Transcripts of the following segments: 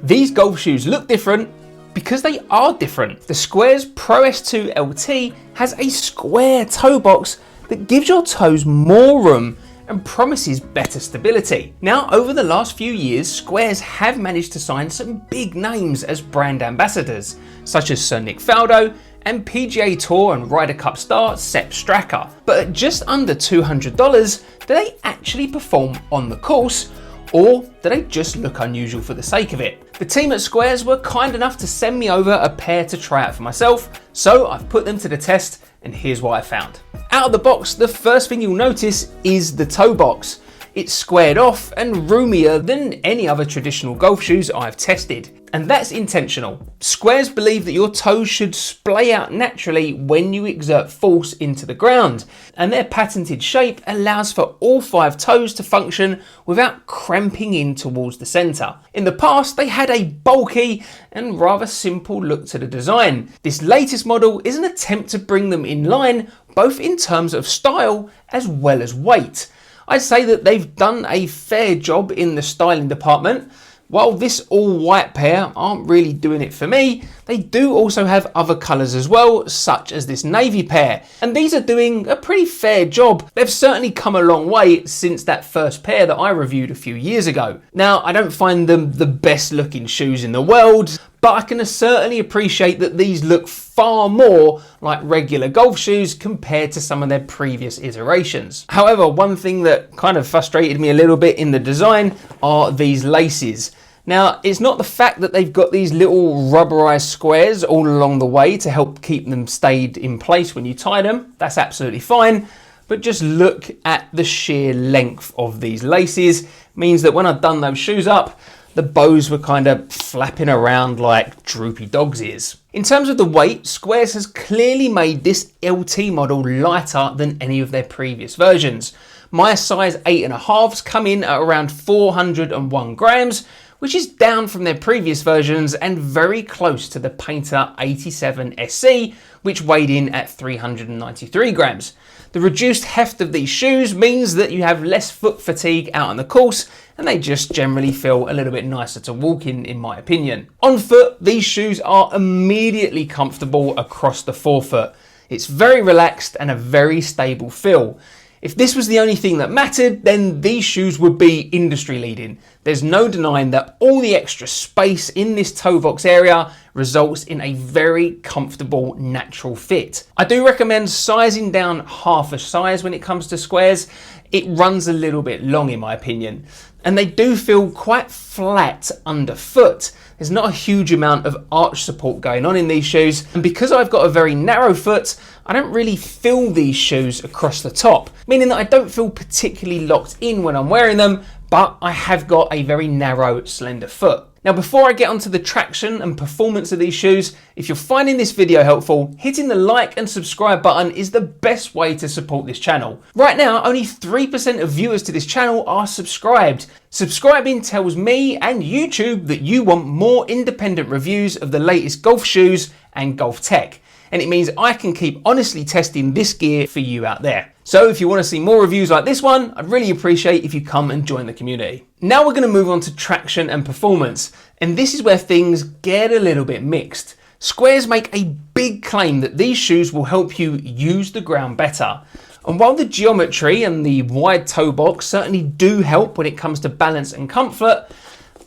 These golf shoes look different because they are different. The Sqairz ProS2 LT has a square toe box that gives your toes more room and promises better stability. Now, over the last few years, Sqairz have managed to sign some big names as brand ambassadors, such as Sir Nick Faldo and PGA Tour and Ryder Cup star Sepp Straka. But at just under $200, do they actually perform on the course, or do they just look unusual for the sake of it? The team at Sqairz were kind enough to send me over a pair to try out for myself, so I've put them to the test, and here's what I found. Out of the box, the first thing you'll notice is the toe box. It's squared off and roomier than any other traditional golf shoes I've tested. And that's intentional. Sqairz believe that your toes should splay out naturally when you exert force into the ground, and their patented shape allows for all 5 toes to function without cramping in towards the centre. In the past, they had a bulky and rather simple look to the design. This latest model is an attempt to bring them in line, both in terms of style as well as weight. I'd say that they've done a fair job in the styling department. While this all white pair aren't really doing it for me, they do also have other colours as well, such as this navy pair, and these are doing a pretty fair job. They've certainly come a long way since that first pair that I reviewed a few years ago. Now, I don't find them the best looking shoes in the world, but I can certainly appreciate that these look far more like regular golf shoes compared to some of their previous iterations. However, one thing that kind of frustrated me a little bit in the design are these laces. Now, it's not the fact that they've got these little rubberized squares all along the way to help keep them stayed in place when you tie them. That's absolutely fine. But just look at the sheer length of these laces. Means that when I've done those shoes up, the bows were kind of flapping around like droopy dog's ears. In terms of the weight, Sqairz has clearly made this LT model lighter than any of their previous versions. My size 8.5s come in at around 401 grams, which is down from their previous versions and very close to the Painter 87 SC, which weighed in at 393 grams. The reduced heft of these shoes means that you have less foot fatigue out on the course, and they just generally feel a little bit nicer to walk in my opinion. On foot, these shoes are immediately comfortable across the forefoot. It's very relaxed and a very stable feel. If this was the only thing that mattered, then these shoes would be industry leading. There's no denying that all the extra space in this toe box area results in a very comfortable natural fit. I do recommend sizing down half a size when it comes to Sqairz. It runs a little bit long in my opinion, and they do feel quite flat underfoot. There's not a huge amount of arch support going on in these shoes, and because I've got a very narrow foot, I don't really feel these shoes across the top, meaning that I don't feel particularly locked in when I'm wearing them, but I have got a very narrow, slender foot. Now, before I get onto the traction and performance of these shoes, if you're finding this video helpful, hitting the like and subscribe button is the best way to support this channel. Right now, only 3% of viewers to this channel are subscribed. Subscribing tells me and YouTube that you want more independent reviews of the latest golf shoes and golf tech. And it means I can keep honestly testing this gear for you out there. So if you want to see more reviews like this one, I'd really appreciate if you come and join the community. Now we're going to move on to traction and performance, and this is where things get a little bit mixed. Sqairz make a big claim that these shoes will help you use the ground better. And while the geometry and the wide toe box certainly do help when it comes to balance and comfort,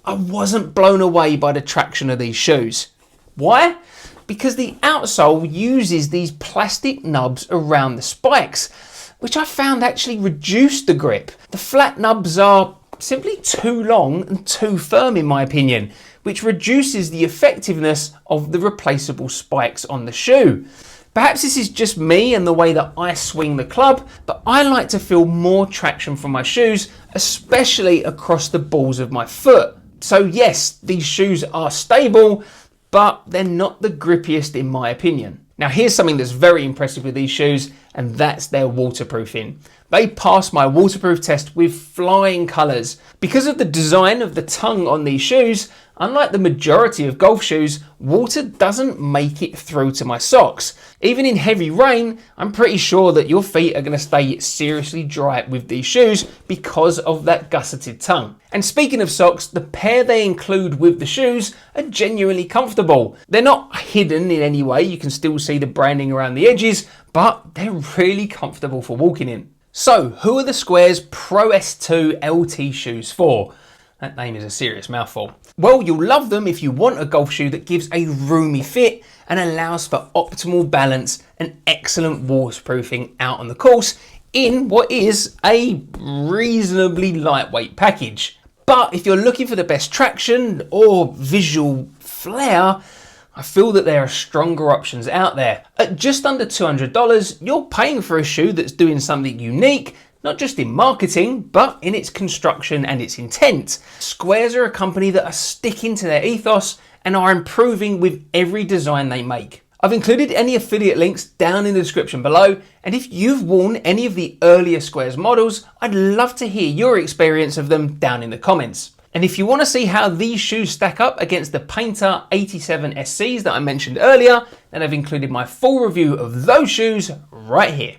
I wasn't blown away by the traction of these shoes. Why? Because the outsole uses these plastic nubs around the spikes, which I found actually reduced the grip. The flat nubs are simply too long and too firm in my opinion, which reduces the effectiveness of the replaceable spikes on the shoe. Perhaps this is just me and the way that I swing the club, but I like to feel more traction from my shoes, especially across the balls of my foot. So yes, these shoes are stable, but they're not the grippiest in my opinion. Now here's something that's very impressive with these shoes, and that's their waterproofing. They passed my waterproof test with flying colours. Because of the design of the tongue on these shoes, unlike the majority of golf shoes, water doesn't make it through to my socks. Even in heavy rain, I'm pretty sure that your feet are going to stay seriously dry with these shoes because of that gusseted tongue. And speaking of socks, the pair they include with the shoes are genuinely comfortable. They're not hidden in any way, you can still see the branding around the edges, but they're really comfortable for walking in. So, who are the Sqairz ProS2 LT shoes for? That name is a serious mouthful. Well, you'll love them if you want a golf shoe that gives a roomy fit and allows for optimal balance and excellent waterproofing out on the course in what is a reasonably lightweight package. But if you're looking for the best traction or visual flair, I feel that there are stronger options out there. At just under $200, you're paying for a shoe that's doing something unique, not just in marketing, but in its construction and its intent. Sqairz are a company that are sticking to their ethos and are improving with every design they make. I've included any affiliate links down in the description below, and if you've worn any of the earlier Sqairz models, I'd love to hear your experience of them down in the comments. And if you want to see how these shoes stack up against the Painter 87 SCs that I mentioned earlier, then I've included my full review of those shoes right here.